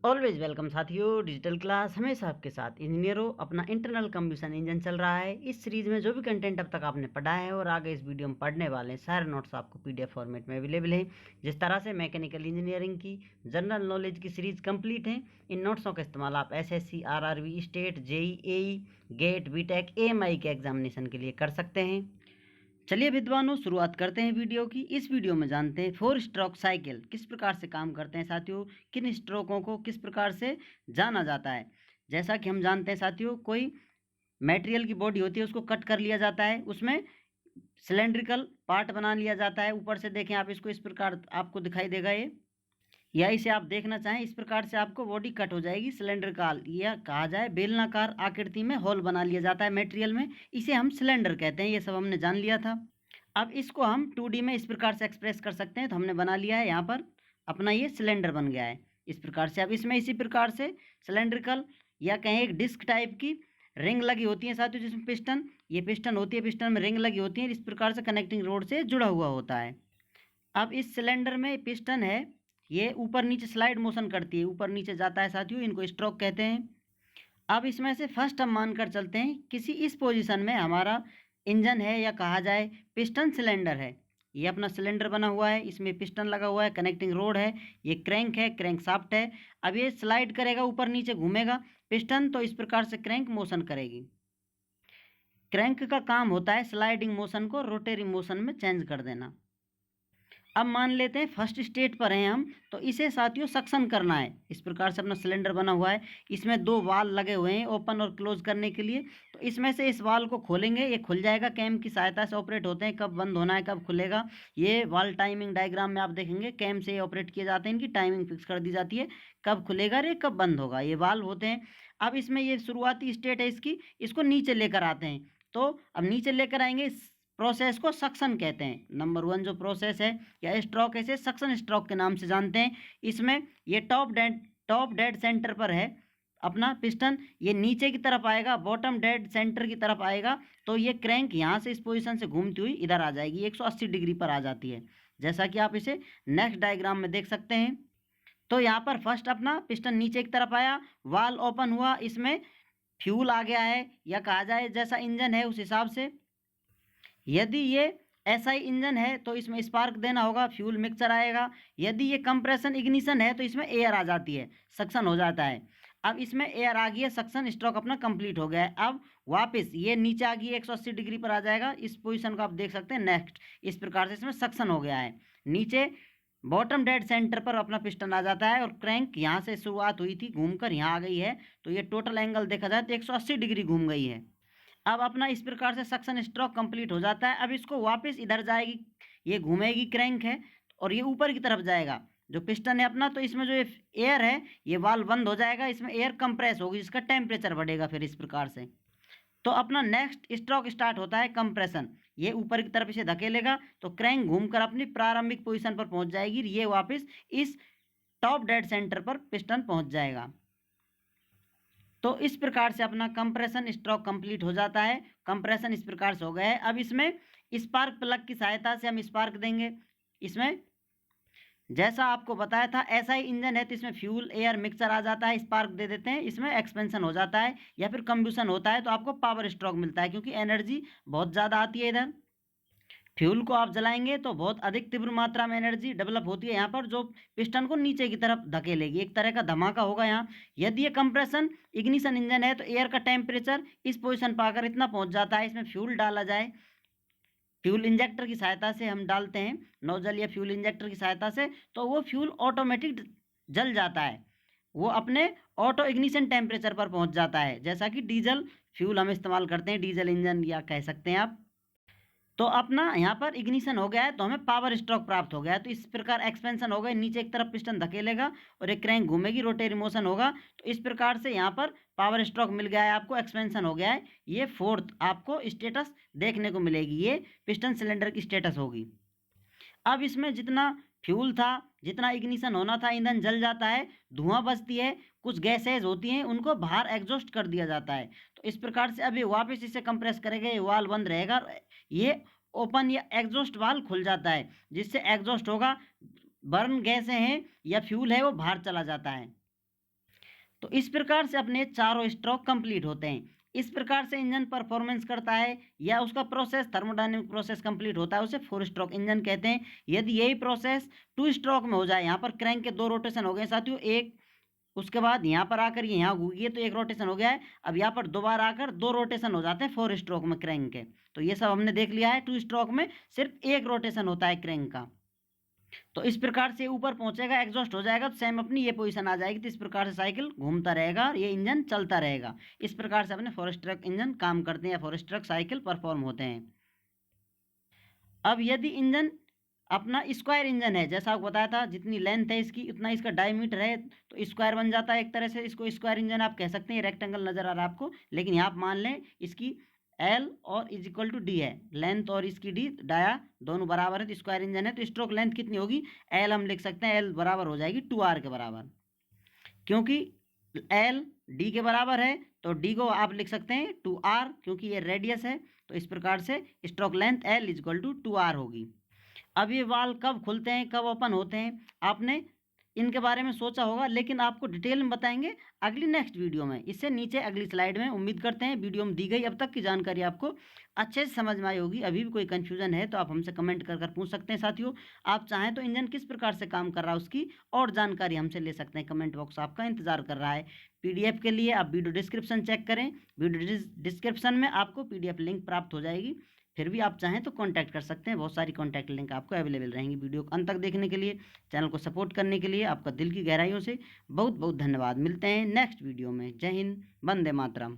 Always welcome साथियों, digital class हमेशा आपके साथ। इंजीनियरों, अपना इंटरनल कंबशन इंजन चल रहा है। इस सीरीज में जो भी कंटेंट अब तक आपने पढ़ा है और आगे इस वीडियो में पढ़ने वाले हैं, सारे नोट्स आपको पीडीएफ फॉर्मेट में अवेलेबल हैं। जिस तरह से मैकेनिकल इंजीनियरिंग की जनरल नॉलेज की सीरीज कंप्लीट है, इन नोट्सों का इस्तेमाल आप एसएससी, आरआरबी, स्टेट, जेई, एई, गेट, बीटेक, एएमआई के एग्जामिनेशन के लिए कर सकते हैं। चलिए विद्वानों, शुरुआत करते हैं वीडियो की। इस वीडियो में जानते हैं 4 स्ट्रोक साइकिल किस प्रकार से काम करते हैं साथियों, किन स्ट्रोकों को किस प्रकार से जाना जाता है। जैसा कि हम जानते हैं साथियों, कोई मटेरियल की बॉडी होती है, उसको कट कर लिया जाता है, उसमें सिलेंड्रिकल पार्ट बना लिया जाता है। ऊपर से देखें आप इसको, इस प्रकार आपको दिखाई देगा ये, या इसे आप देखना चाहें इस प्रकार से आपको बॉडी कट हो जाएगी सिलेंडरिकल, या कहा जाए बेलनाकार आकृति में होल बना लिया जाता है मटेरियल में, इसे हम सिलेंडर कहते हैं। ये सब हमने जान लिया था। अब इसको हम 2D में इस प्रकार से एक्सप्रेस कर सकते हैं। तो हमने बना लिया है, यहाँ पर अपना ये सिलेंडर बन गया है इस प्रकार से। अब इसमें इसी प्रकार से सिलेंड्रिकल या कहें एक डिस्क टाइप की रिंग लगी होती है साथियों, जिसमें पिस्टन, ये पिस्टन होती है, पिस्टन में रिंग लगी होती है, इस प्रकार से कनेक्टिंग रोड से जुड़ा हुआ होता है। अब इस सिलेंडर में पिस्टन है, ये ऊपर नीचे स्लाइड मोशन करती है, ऊपर नीचे जाता है साथियों, इनको स्ट्रोक कहते हैं। अब इसमें से फर्स्ट हम मानकर चलते हैं किसी इस पोजीशन में हमारा इंजन है, या कहा जाए पिस्टन सिलेंडर है। ये अपना सिलेंडर बना हुआ है, इसमें पिस्टन लगा हुआ है, कनेक्टिंग रोड है, ये क्रैंक है, क्रैंक शाफ्ट है। अब ये स्लाइड करेगा, ऊपर नीचे घूमेगा पिस्टन, तो इस प्रकार से क्रैंक मोशन करेगी। क्रैंक का काम होता है स्लाइडिंग मोशन को रोटेरी मोशन में चेंज कर देना। अब मान लेते हैं फर्स्ट स्टेट पर हैं हम, तो इसे साथियों सक्शन करना है। इस प्रकार से अपना सिलेंडर बना हुआ है, इसमें 2 वाल लगे हुए हैं ओपन और क्लोज करने के लिए। तो इसमें से इस वाल को खोलेंगे, ये खुल जाएगा, कैम की सहायता से ऑपरेट होते हैं, कब बंद होना है कब खुलेगा। ये वाल टाइमिंग डायग्राम में आप देखेंगे, कैम से ऑपरेट किए जाते हैं, इनकी टाइमिंग फिक्स कर दी जाती है, कब खुलेगा रे कब बंद होगा, ये वाल्व होते हैं। अब इसमें ये शुरुआती स्टेट है इसकी, इसको नीचे लेकर आते हैं। तो अब नीचे लेकर आएंगे, प्रोसेस को सक्शन कहते हैं। नंबर 1 जो प्रोसेस है या स्ट्रोक है, इसे सक्शन स्ट्रोक के नाम से जानते हैं। इसमें ये टॉप डेड सेंटर पर है अपना पिस्टन, ये नीचे की तरफ आएगा, बॉटम डेड सेंटर की तरफ आएगा, तो ये क्रैंक यहाँ से इस पोजीशन से घूमती हुई इधर आ जाएगी, 180 डिग्री पर आ जाती है, जैसा कि आप इसे नेक्स्ट डायग्राम में देख सकते हैं। तो यहाँ पर फर्स्ट अपना पिस्टन नीचे की तरफ आया, वाल ओपन हुआ, इसमें फ्यूल आ गया है, या कहा जाए जैसा इंजन है उस हिसाब से। यदि ये एसआई इंजन है तो इसमें स्पार्क देना होगा, फ्यूल मिक्सचर आएगा। यदि ये कंप्रेशन इग्निशन है तो इसमें एयर आ जाती है, सक्शन हो जाता है। अब इसमें एयर आ गई है, सक्शन स्ट्रोक अपना कंप्लीट हो गया है। अब वापस ये नीचे आ गई, 180 डिग्री पर आ जाएगा, इस पोजीशन को आप देख सकते हैं नेक्स्ट। इस प्रकार से इसमें सक्शन हो गया है, नीचे बॉटम डेड सेंटर पर अपना पिस्टन आ जाता है, और क्रैंक यहाँ से शुरुआत हुई थी घूमकर यहाँ आ गई है, तो ये टोटल एंगल देखा जाए तो 180 डिग्री घूम गई है। अब अपना इस प्रकार से सक्शन स्ट्रोक कंप्लीट हो जाता है। अब इसको वापस इधर जाएगी, ये घूमेगी, क्रैंक है, और ये ऊपर की तरफ जाएगा जो पिस्टन है अपना। तो इसमें जो एयर है, ये वाल्व बंद हो जाएगा, इसमें एयर कंप्रेस होगी, जिसका टेम्परेचर बढ़ेगा फिर इस प्रकार से। तो अपना नेक्स्ट स्ट्रोक स्टार्ट होता है कंप्रेशन, ये ऊपर की तरफ इसे धकेलेगा, तो क्रैंक घूमकर अपनी प्रारंभिक पोजीशन पर पहुंच जाएगी, ये वापस इस टॉप डेड सेंटर पर पिस्टन पहुंच जाएगा। तो इस प्रकार से अपना कंप्रेशन स्ट्रोक कंप्लीट हो जाता है। कंप्रेशन इस प्रकार से हो गया है। अब इसमें स्पार्क प्लग की सहायता से हम स्पार्क देंगे। इसमें जैसा आपको बताया था, ऐसा ही इंजन है तो इसमें फ्यूल एयर मिक्सचर आ जाता है, स्पार्क दे देते हैं, इसमें एक्सपेंशन हो जाता है या फिर कंब्यूशन होता है, तो आपको पावर स्ट्रोक मिलता है, क्योंकि एनर्जी बहुत ज़्यादा आती है इधर। फ्यूल को आप जलाएंगे तो बहुत अधिक तीव्र मात्रा में एनर्जी डेवलप होती है यहाँ पर, जो पिस्टन को नीचे की तरफ धकेलेगी, एक तरह का धमाका होगा यहाँ। यदि ये कंप्रेशन इग्निशन इंजन है तो एयर का टेम्परेचर इस पोजीशन पर आकर इतना पहुंच जाता है, इसमें फ्यूल डाला जाए, फ्यूल इंजेक्टर की सहायता से हम डालते हैं, नोजल या फ्यूल इंजेक्टर की सहायता से, तो वो फ्यूल ऑटोमेटिक जल जाता है, वो अपने ऑटो इग्निशन टेम्परेचर पर पहुंच जाता है, जैसा कि डीजल फ्यूल हम इस्तेमाल करते हैं, डीजल इंजन या कह सकते हैं आप। तो अपना यहाँ पर इग्निशन हो गया है, तो हमें पावर स्ट्रोक प्राप्त हो गया है। तो इस प्रकार एक्सपेंशन हो गया, नीचे एक तरफ पिस्टन धकेलेगा और एक क्रैंक घूमेगी, रोटेरी मोशन होगा, तो इस प्रकार से यहाँ पर पावर स्ट्रोक मिल गया है आपको, एक्सपेंशन हो गया है। ये फोर्थ आपको स्टेटस देखने को मिलेगी, ये पिस्टन सिलेंडर की स्टेटस होगी। अब इसमें जितना फ्यूल था, जितना इग्निशन होना था, ईंधन जल जाता है, धुआं बचती है, कुछ गैसेज होती हैं, उनको बाहर एग्जॉस्ट कर दिया जाता है। तो इस प्रकार से अभी वापस इसे कंप्रेस करेंगे, ये वाल्व बंद रहेगा, ये ओपन या एग्जॉस्ट वाल्व खुल जाता है, जिससे एग्जॉस्ट होगा, बर्न गैसें हैं या फ्यूल है वो बाहर चला जाता है। तो इस प्रकार से अपने चारों स्ट्रोक कंप्लीट होते हैं। इस प्रकार से इंजन परफॉर्मेंस करता है या उसका प्रोसेस थर्मोडायनेमिक प्रोसेस कंप्लीट होता है, उसे 4 स्ट्रोक इंजन कहते हैं। यदि यही प्रोसेस 2 स्ट्रोक में हो जाए, यहाँ पर क्रैंक के 2 रोटेशन हो गए साथियों, एक उसके बाद यहाँ पर आकर ये यहाँ घूमिए तो एक रोटेशन हो गया है, अब यहाँ पर दोबारा आकर 2 रोटेशन हो जाते हैं 4 स्ट्रोक में क्रैंक के। तो ये सब हमने देख लिया है। 2 स्ट्रोक में सिर्फ एक रोटेशन होता है क्रैंक का। तो इस प्रकार से ऊपर पहुंचेगा, एग्जॉस्ट हो जाएगा तो सेम अपनी ये पोजीशन आ जाएगी। तो इस प्रकार से साइकिल घूमता रहेगा और ये इंजन चलता रहेगा। इस प्रकार से अपने 4 स्ट्रोक इंजन काम करते हैं या 4 स्ट्रोक साइकिल परफॉर्म होते हैं। अब यदि इंजन अपना स्क्वायर इंजन है, जैसा आपको बताया था, जितनी लेंथ है इसकी उतना इसका डायमीटर है, तो स्क्वायर बन जाता है एक तरह से। इसको स्क्वायर इंजन आप कह सकते हैं। रेक्टेंगल नजर आ रहा है आपको, लेकिन यहाँ आप मान लें इसकी एल और इज इक्वल टू डी है, लेंथ और इसकी डी डाया दोनों बराबर है, तो स्क्वायर इंजन है। तो स्ट्रोक लेंथ कितनी होगी, एल हम लिख सकते हैं, एल बराबर हो जाएगी 2r के बराबर, क्योंकि एल डी के बराबर है तो डी को आप लिख सकते हैं 2r, क्योंकि ये रेडियस है। तो इस प्रकार से stroke length L is equal to 2r होगी। अब ये वाल्व कब खुलते हैं, कब ओपन होते हैं, आपने इनके बारे में सोचा होगा, लेकिन आपको डिटेल में बताएंगे अगली नेक्स्ट वीडियो में। इससे नीचे अगली स्लाइड में उम्मीद करते हैं वीडियो में दी गई अब तक की जानकारी आपको अच्छे से समझ में आई होगी। अभी भी कोई कन्फ्यूजन है तो आप हमसे कमेंट कर पूछ सकते हैं साथियों। आप चाहें तो इंजन किस प्रकार से काम कर रहा है उसकी और जानकारी हमसे ले सकते हैं। कमेंट बॉक्स आपका इंतजार कर रहा है। पीडीएफ के लिए आप वीडियो डिस्क्रिप्शन चेक करें, वीडियो डिस्क्रिप्शन में आपको पीडीएफ लिंक प्राप्त हो जाएगी। फिर भी आप चाहें तो कांटेक्ट कर सकते हैं, बहुत सारी कांटेक्ट लिंक आपको अवेलेबल रहेंगी। वीडियो को अंत तक देखने के लिए, चैनल को सपोर्ट करने के लिए आपका दिल की गहराइयों से बहुत बहुत धन्यवाद। मिलते हैं नेक्स्ट वीडियो में। जय हिंद, वंदे मातरम।